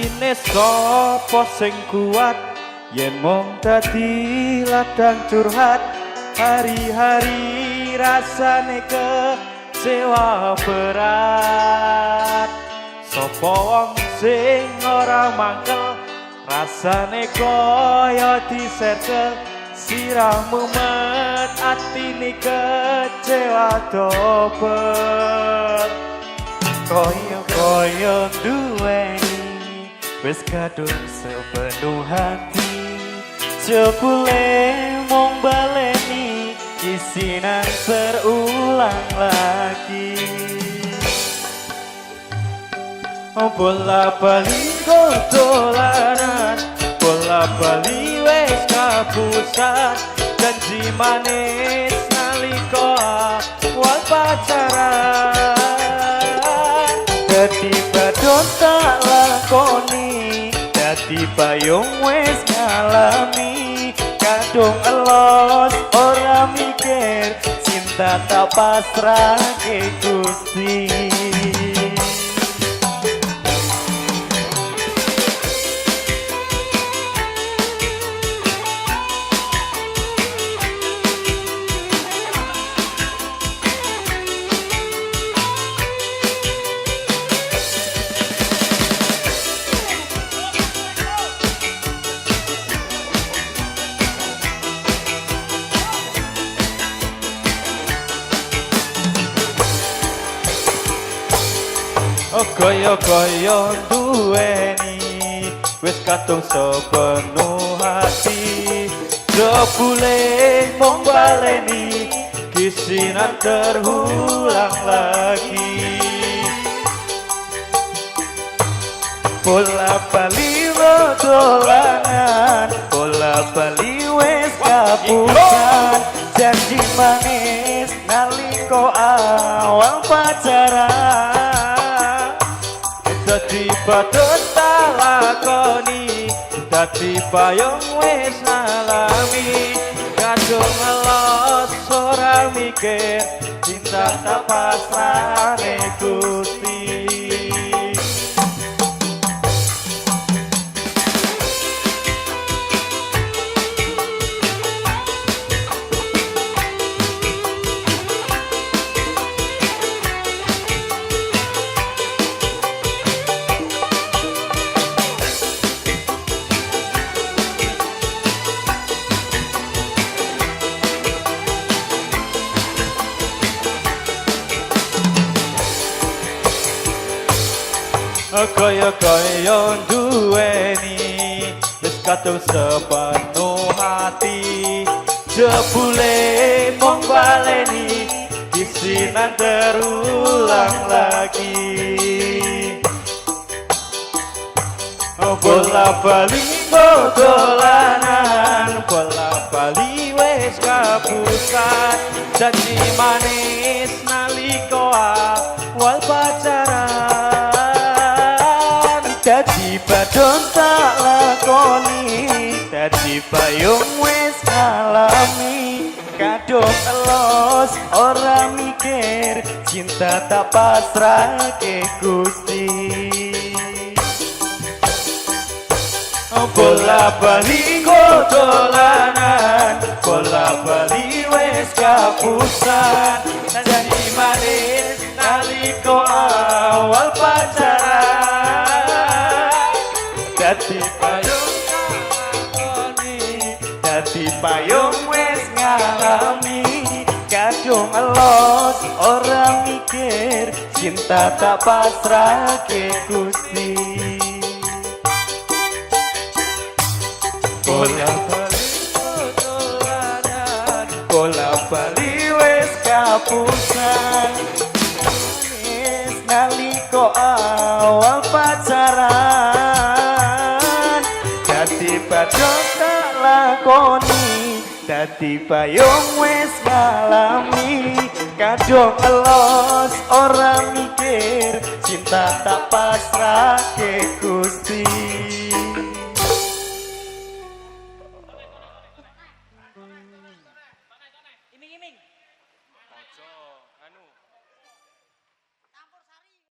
Atine sapa sing kuat yen mung dadi ladang curhat hari-hari rasane kecewa berat sapa wong sing ora mangkel rasane kaya disetel sirah mumet atine kecewa dobel koyo duweni wis kadung sepenuh hati jebule mung baleni isinan terulang lagi bola bali dolanan bola bali wis kapusan janji manis nalika awal pacaran dadi badon tak lakoni dadi payung wis ngalami kadung elos ora mikir cinta tak pasrah ke Gusti Kaya duweni wis kadung sepenuh hati jebule mung baleni kisinan terulang lagi bola bali dolanan bola bali wis kapusan janji manis nalika awal pacaran dadi badut tak lakoni dadi payung wis nalami kadung ngelos ora mikir cinta tak pasrah Gusti kaya duweni wis kadung sepenuh hati jebule mung baleni isinan terulang lagi bola bali dolanan bola bali wis kapusan janji manis nalika awal pacaran dadi badon tak lakoni dadi payung wis alami kadung elos ora mikir cinta tak pasrah ke Gusti bola bali dolanan bola bali wis kapusan janji manis nalika awal pacaran dadi payung ngalami dadi payung wis ngalami kadung elos ora mikir cinta tak pasrah ke Gusti bola bali dolanan bola bali wis kapusan nalika awal pacaran dadi badut tak lakoni dadi payung wis ngalami kadung elos ora mikir cinta tak pasrah ke